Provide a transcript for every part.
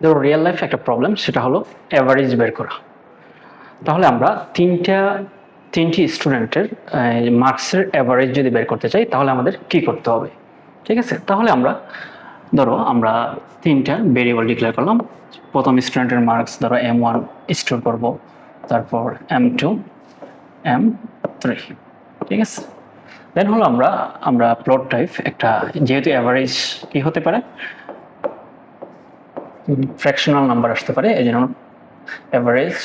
ধরো real life একটা problem, সেটা হলো অ্যাভারেজ বের করা। তাহলে আমরা তিনটি স্টুডেন্টের মার্কসের অ্যাভারেজ যদি বের করতে চাই তাহলে আমাদের কি করতে হবে? ঠিক আছে, তাহলে আমরা তিনটা ভেরিয়েবল ডিক্লেয়ার করলাম। প্রথম স্টুডেন্টের মার্কস ধরো M1 স্টোর করব, তারপর M2, M3। ঠিক আছে, দেন হলো আমরা প্লট টাইপ একটা, যেহেতু অ্যাভারেজ কি হতে পারে, ফ্র্যাকশনাল নাম্বার আসতে পারে, এই জন্য অ্যাভারেজ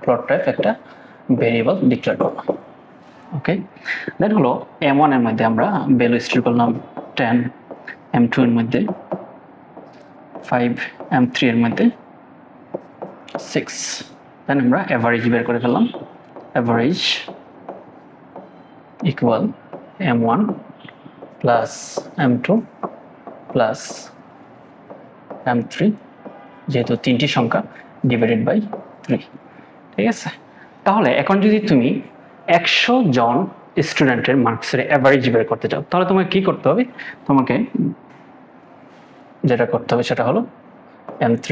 প্লট টাইপ একটা ভেরিয়েবল ডিক্লেয়ার করব। ওকে, দেন হলো M1 এর মধ্যে আমরা ভ্যালু স্টোর করলাম 10, M2 এর মধ্যে 5, M3 এর মধ্যে 6। দেন আমরা অ্যাভারেজ বের করে ফেললাম, average equal M1 plus M2 plus M3, যেহেতু তিনটি সংখ্যা, ডিভাইডেড বাই 3। ঠিক আছে, তাহলে এখন যদি তুমি 100 জন স্টুডেন্টের মার্কসের অ্যাভারেজ বের করতে চাও তাহলে তোমাকে কি করতে হবে? তোমাকে যেটা করতে হবে সেটা হলো M3,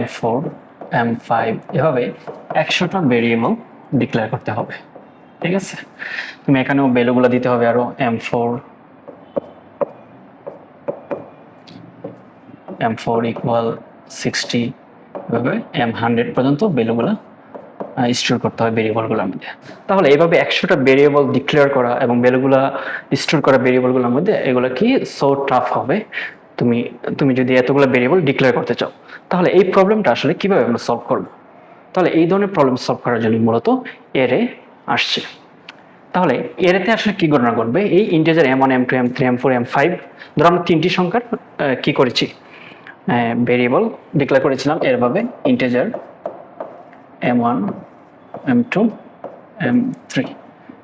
M4, M5 এভাবে 100টা ভেরিয়েবল ডিক্লেয়ার করতে হবে। ঠিক আছে, তুমি এখানেও ভ্যালুগুলো দিতে হবে, আরো M4 ইকুয়াল 60, এভাবে M100 পর্যন্ত ভ্যালুগুলো স্টোর করতে হবে ভেরিয়েবলগুলোর মধ্যে। তাহলে এইভাবে 100টা ভেরিয়েবল ডিক্লেয়ার করা এবং ভ্যালুগুলো স্টোর করা ভেরিয়েবলগুলোর মধ্যে এগুলো কি সো টাফ হবে তুমি যদি এতগুলো ভেরিয়েবল ডিক্লেয়ার করতে চাও। তাহলে এই প্রবলেমটা আসলে কিভাবে আমরা সলভ করব? তাহলে এই ধরনের প্রবলেম সলভ করার জন্য মূলত এরে আসছে। তাহলে এরেতে আসলে কি গণনা করবে? এই integer M1, M2, M3, M4, M5 ধরো আমরা তিনটি সংখ্যার কি করেছি, ভেরিয়েবল ডিক্লেয়ার করেছিলাম এরভাবে, ইন্টিজার M1, M2, M3।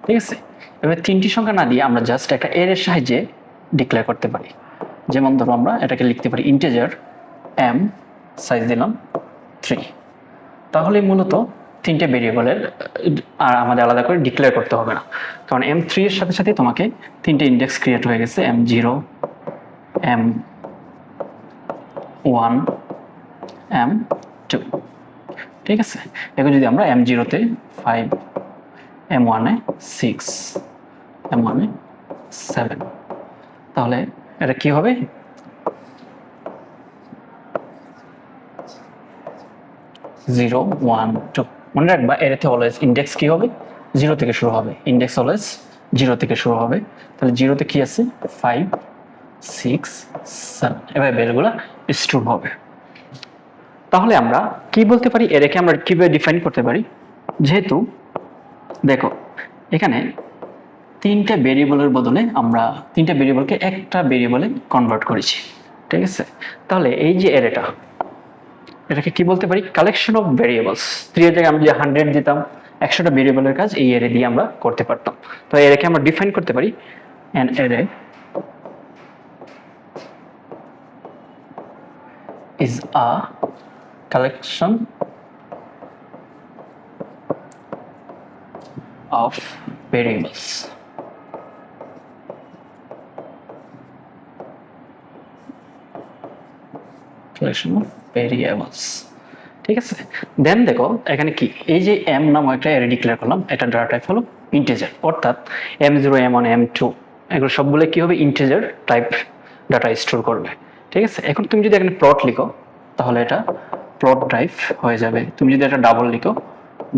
ঠিক আছে, এবার তিনটি সংখ্যা না দিয়ে আমরা জাস্ট একটা এর সাহায্যে ডিক্লেয়ার করতে পারি। যেমন ধরো আমরা এটাকে লিখতে পারি ইন্টিজার M, সাইজ দিলাম 3। তাহলে মূলত তিনটে ভেরিয়েবলের আর আমাদের আলাদা করে ডিক্লেয়ার করতে হবে না, কারণ M3 এর সাথে সাথে তোমাকে তিনটে ইন্ডেক্স ক্রিয়েট হয়ে গেছে, M0, M1, M2। ঠিক আছে, এখন যদি আমরা M0 তে 5, M1 এ 6, M1 এ 7, তাহলে এটা কি হবে? 0, 1, 2। মনে রাখবা এটাতে অলওয়েজ ইন্ডেক্স কি হবে? 0 থেকে শুরু হবে, ইন্ডেক্স অলওয়েজ 0 থেকে শুরু হবে। তাহলে 0 তে কি আছে? 5, 6, 7, এভাবে ভ্যালুগুলো স্টোর হবে। তাহলে আমরা কি বলতে পারি, এটাকে আমরা কিভাবে ডিফাইন করতে পারি? যেহেতু দেখো এখানে তিনটা ভেরিয়েবলের বদলে আমরা তিনটা ভেরিয়েবলকে একটা ভেরিয়েবলে কনভার্ট করেছি। ঠিক আছে, তাহলে এই যে এটাকে কি বলতে পারি? Collection of variables. 3 এর জায়গায় আমি যে 100 দিতাম, 100টা ভেরিয়েবলের কাজ এই এরে দিয়ে আমরা করতে পারতাম। তো এটাকে আমরা ডিফাইন করতে পারি, an array is a collection of variables. Collection of variables. ঠিক আছে, দেন দেখো এখানে কি, এই যে M নামক একটা অ্যারে ডিক্লেয়ার করলাম, এটা ডাটা টাইপ হলো ইন্টিজার, অর্থাৎ M0, M1, M2 এগুলো সবগুলো কি হবে? ইন্টিজার টাইপ ডাটা স্টোর করবে। ঠিক আছে, এখন তুমি যদি এখানে প্লট লিখো তাহলে এটা প্লট টাইপ হয়ে যাবে। তুমি যদি একটা ডাবল লিখো,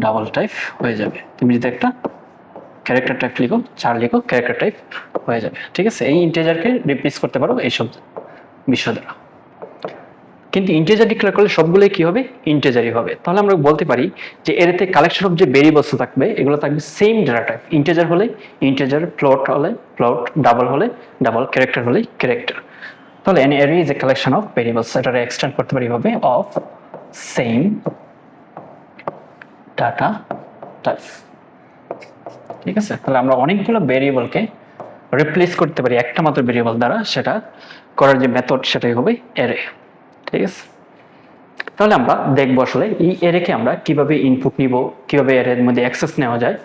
ডাবল টাইপ হয়ে যাবে। তুমি যদি একটা ক্যারেক্টার টাইপ লিখো, 4 লিখো, ক্যারেক্টার টাইপ হয়ে যাবে। ঠিক আছে, এই ইন্টিজারকে রিপ্লেস করতে পারো এইসব বিষয় দ্বারা। কিন্তু ইন্টিজার ডিক্লেয়ার করলে সবগুলোই কি হবে? ইন্টিজারই হবে। তাহলে আমরা বলতে পারি যে এরতে কালেকশন অফ যে ভেরিয়েবলস থাকবে এগুলো থাকবে সেম ডেটা টাইপ। ইন্টিজার হলে ইন্টিজার, প্লট হলে প্লট, ডাবল হলে ডাবল, ক্যারেক্টার হলে ক্যারেক্টার। তাহলে an array is a collection of variables, এটা এক্সটেন্ড করতে পারি ভাবে অফ সেম ডাটা টাইপ। ঠিক আছে, তাহলে আমরা অনেকগুলো ভেরিয়েবলকে রিপ্লেস করতে পারি একটা মাত্র ভেরিয়েবল দ্বারা। সেটা করার যে মেথড সেটাই হবে অ্যারে। ঠিক আছে, তাহলে আমরা দেখবো আসলে এই অ্যারেকে আমরা কিভাবে ইনপুট নিব, কিভাবে অ্যারের মধ্যে অ্যাক্সেস নেওয়া যায়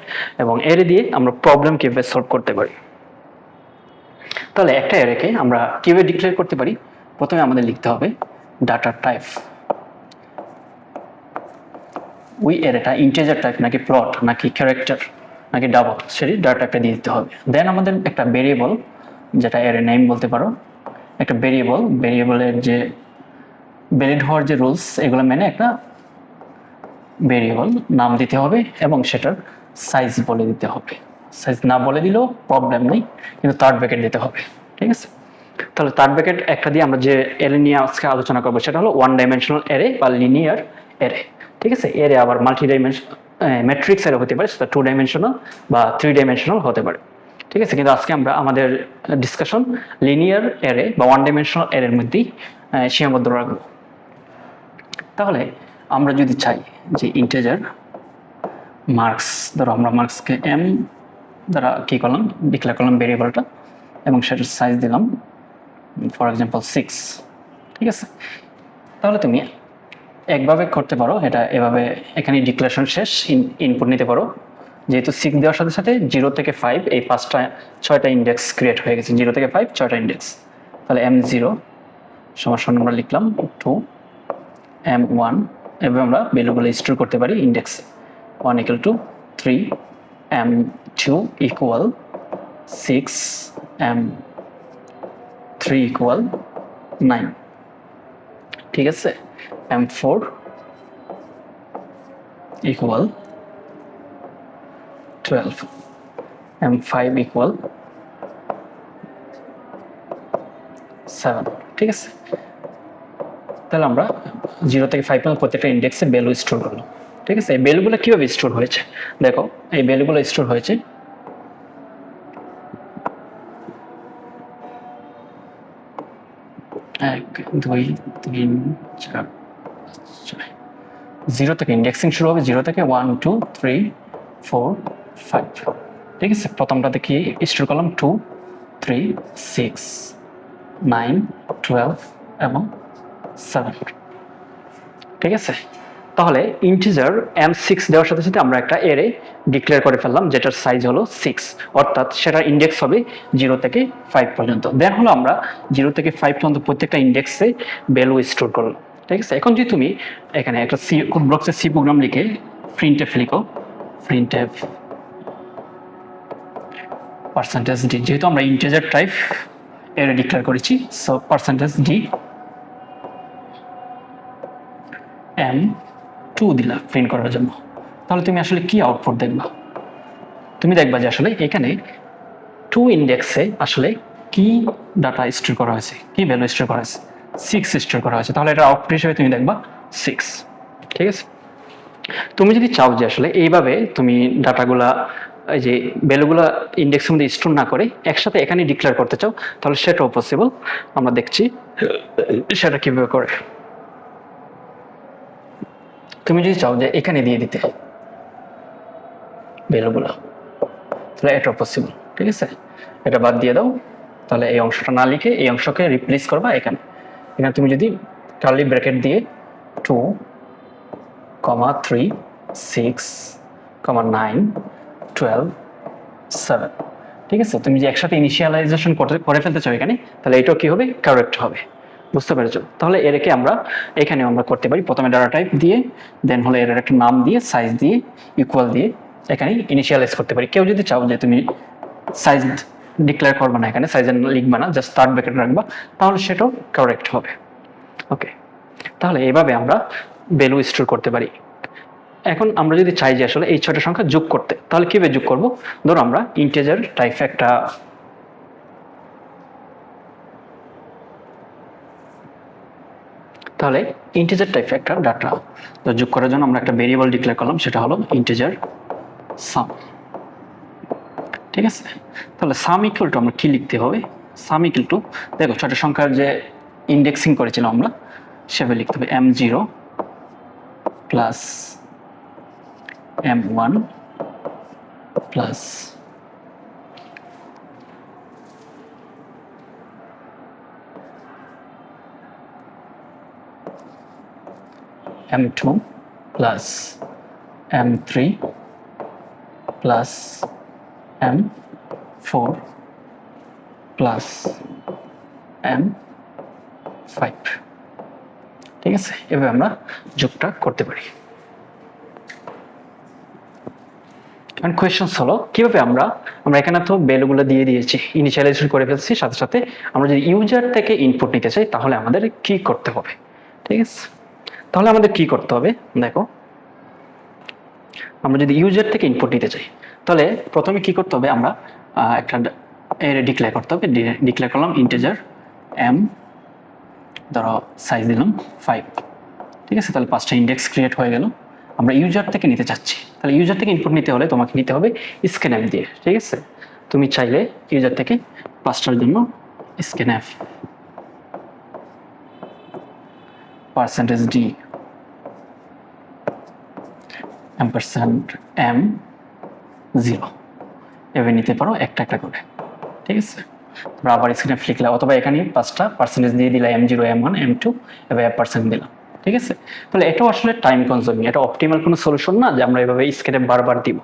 এবং অ্যারে দিয়ে আমরা প্রবলেম কিভাবে সলভ করতে পারি। তাহলে একটা অ্যারেকে আমরা কিভাবে ডিক্লেয়ার করতে পারি? প্রথমে আমাদের লিখতে হবে ডাটা টাইপ, ওই অ্যারেটা ইন্টিজার টাইপ নাকি প্লট নাকি ক্যারেক্টার নাকি ডাবল, সেটি ডাটা টাইপটা দিয়ে দিতে হবে। দেন আমাদের একটা ভেরিয়েবল, যেটা অ্যারে নেম বলতে পারো, একটা ভেরিয়েবলের যে ভ্যালিড হওয়ার যে রুলস এগুলো মেনে একটা ভেরিয়েবল নাম দিতে হবে এবং সেটার সাইজ বলে দিতে হবে। সাইজ না বলে দিলেও প্রবলেম নেই, কিন্তু থার্ড ব্র্যাকেট দিতে হবে। ঠিক আছে, তাহলে থার্ড ব্র্যাকেট একটা দিয়ে আমরা যে অ্যারে নিয়ে আজকে আলোচনা করবো সেটা হলো ওয়ান ডাইমেনশনাল অ্যারে বা লিনিয়ার অ্যারে। ঠিক আছে, অ্যারে আবার মাল্টি ডাইমেনশন ম্যাট্রিক্স অ্যারে হতে পারে, সেটা 2 ডাইমেনশনাল বা 3 ডাইমেনশনাল হতে পারে। ঠিক আছে, কিন্তু আজকে আমরা আমাদের ডিসকাশন লিনিয়ার অ্যারে বা ওয়ান ডাইমেনশনাল অ্যারের মধ্যেই সীমাবদ্ধ রাখবো। তাহলে আমরা যদি চাই যে ইন্টিজার মার্কস, ধরো আমরা মার্কসকে এম দ্বারা কী করলাম, ডিক্লেয়ার করলাম ভেরিয়েবলটা এবং সেটার সাইজ দিলাম ফর এক্সাম্পল 6। ঠিক আছে, তাহলে তুমি একভাবে করতে পারো এটা, এভাবে এখানে ডিক্লারেশন শেষ, ইনপুট নিতে পারো। যেহেতু 6 দেওয়ার সাথে সাথে 0 থেকে 5 এই 6টা ইন্ডেক্স ক্রিয়েট হয়ে গেছে, 0 থেকে 5 6টা ইন্ডেক্স। তাহলে M0 সমান আমরা লিখলাম 2, M1 এভাবে আমরা ভ্যালুগুলো স্টোর করতে পারি ইন্ডেক্সে। 1 equal to 3, M2 equal 6, M3 equal 9। ঠিক আছে, M4 equal 12, M5 equal 7। ঠিক আছে, তাহলে আমরা 0 থেকে 5 পর্যন্ত প্রত্যেকটা ইন্ডেক্সে ভ্যালু স্টোর করলাম। ঠিক আছে, এই ভ্যালুগুলো কীভাবে স্টোর হয়েছে দেখো, এই ভ্যালুগুলো স্টোর হয়েছে 1 2 3 4 0 থেকে ইন্ডেক্সিং শুরু হবে, 0 থেকে 1 2 3 4 5। ঠিক আছে, প্রথমটাতে কি স্টোর করলাম 2 3 6 9 12 এবং 7। ঠিক আছে, তাহলে ইন্টিজার M6 দেওয়ার সাথে সাথে আমরা একটা অ্যারে ডিক্লেয়ার করে ফেললাম যেটার সাইজ হলো 6, অর্থাৎ সেটার ইন্ডেক্স হবে 0 থেকে 5 পর্যন্ত। দেন হলো আমরা 0 থেকে 5 পর্যন্ত প্রত্যেকটা ইন্ডেক্সে ভ্যালু স্টোর করলাম। ঠিক আছে, এখন যদি তুমি এখানে একটা কোড ব্লকসের সি প্রোগ্রাম লিখে প্রিন্টএফ লিখো, প্রিন্টএফ %d, যেহেতু আমরা ইন্টিজার টাইপ অ্যারে ডিক্লেয়ার করেছি, সো %d M2 দিলা প্রিন্ট করার জন্য। তাহলে তুমি আসলে কি আউটপুট দেখবা? তুমি দেখবা যে আসলে এখানে 2 ইন্ডেক্সে আসলে কি ডাটা স্টোর করা হয়েছে, কি ভ্যালু স্টোর করা হয়েছে, 6 স্টোর করা হয়েছে। তাহলে এটা আউটপুট হিসেবে তুমি দেখবা 6। ঠিক আছে, তুমি যদি চাও যে আসলে এইভাবে তুমি ডাটাগুলা, এই যে ভ্যালুগুলা ইন্ডেক্সের মধ্যে স্টোর না করে একসাথে এখানে ডিক্লেয়ার করতে চাও, তাহলে সেটাও পসিবল। আমরা দেখছি সেটা কিভাবে করে। তুমি যদি চাও যে এখানে দিয়ে দিতে ভ্যালুগুলো, তাহলে এটাও পসিবল। ঠিক আছে, এটা বাদ দিয়ে দাও, তাহলে এই অংশটা না লিখে এই অংশকে রিপ্লেস করবা এখানে। এখানে তুমি যদি কার্লি ব্র্যাকেট দিয়ে 2, 3, 6, 9, 12, 7। ঠিক আছে, তুমি যে একসাথে ইনিশিয়ালাইজেশন করে ফেলতে চাও এখানে, তাহলে এটাও কি হবে, কারেক্ট হবে। বুঝতে পেরেছো? তাহলে এরকে আমরা এখানেও আমরা করতে পারি, প্রথমে ডাটা টাইপ দিয়ে, দেন হলো এর একটা নাম দিয়ে, সাইজ দিয়ে, ইকুয়াল দিয়ে এখানে ইনিশিয়ালাইজ করতে পারি। কেউ যদি চাও যে তুমি সাইজ ডিক্লেয়ার করবে না, এখানে সাইজ লিখবে না, জাস্ট থার্ড ব্র্যাকেট রাখবা, তাহলে সেটাও কারেক্ট হবে। ওকে, তাহলে এইভাবে আমরা ভ্যালু স্টোর করতে পারি। এখন আমরা যদি চাই যে আসলে এই 6টা সংখ্যা যোগ করতে, তাহলে কিভাবে যোগ করব? ধরো আমরা ইন্টিজার টাইপ একটা তাহলে ইন্টিজার টাইপ একটা ডাটা যোগ করার জন্য আমরা একটা ভেরিয়েবল ডিক্লেয়ার করলাম, সেটা হলো ইন্টিজার সাম। ঠিক আছে, তাহলে সাম ইকুয়াল টু আমরা কি লিখতে হবে? সাম ইকুয়াল টু, দেখো 6টা সংখ্যার যে ইন্ডেক্সিং করেছিলাম আমরা, সেভাবে লিখতে হবে M0 plus M1 plus M2 plus M3 plus M4 plus M5 5। ঠিক আছে, এভাবে আমরা যোগটা করতে পারি। এখন কোয়েশ্চেন হলো কিভাবে আমরা এখানে তো ভ্যালুগুলো দিয়ে দিয়েছি, ইনিশিয়ালাইজেশন করে ফেলছি, সাথে সাথে আমরা যদি ইউজার থেকে ইনপুট নিতে চাই তাহলে আমাদের কি করতে হবে। ঠিক আছে, তাহলে আমাদের কি করতে হবে দেখো, আমরা যদি ইউজার থেকে ইনপুট নিতে চাই তাহলে প্রথমে কি করতে হবে, আমরা একটা ডিক্লেয়ার করতে হবে। ডিক্লেয়ার করলাম ইন্টিজার এম, ধরো সাইজ দিলাম 5। ঠিক আছে, তাহলে 5টা ইন্ডেক্স ক্রিয়েট হয়ে গেল। আমরা ইউজার থেকে নিতে চাচ্ছি, তাহলে ইউজার থেকে ইনপুট নিতে হলে তোমাকে নিতে হবে স্ক্যানএফ দিয়ে। ঠিক আছে, তুমি চাইলে ইউজার থেকে 5টার জন্য স্ক্যানএফ %d %m0 এভাবে নিতে পারো একটা একটা করে। ঠিক আছে, তোমরা আবার স্ক্যানএফ লিখলে, অথবা এখানে 5টা পার্সেন্টেজ দিয়ে দিলা m0 m1 m2 এভাবে % দিলাম। ঠিক আছে, তাহলে এটাও আসলে টাইম কনজিউমিং, এটা অপটিমাল কোনো সলিউশন না যে আমরা এভাবে স্ক্যানএফ বারবার দিব।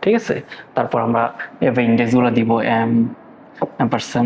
ঠিক আছে, তারপর আমরা এভাবে ইন্ডেক্সগুলো দিব m %,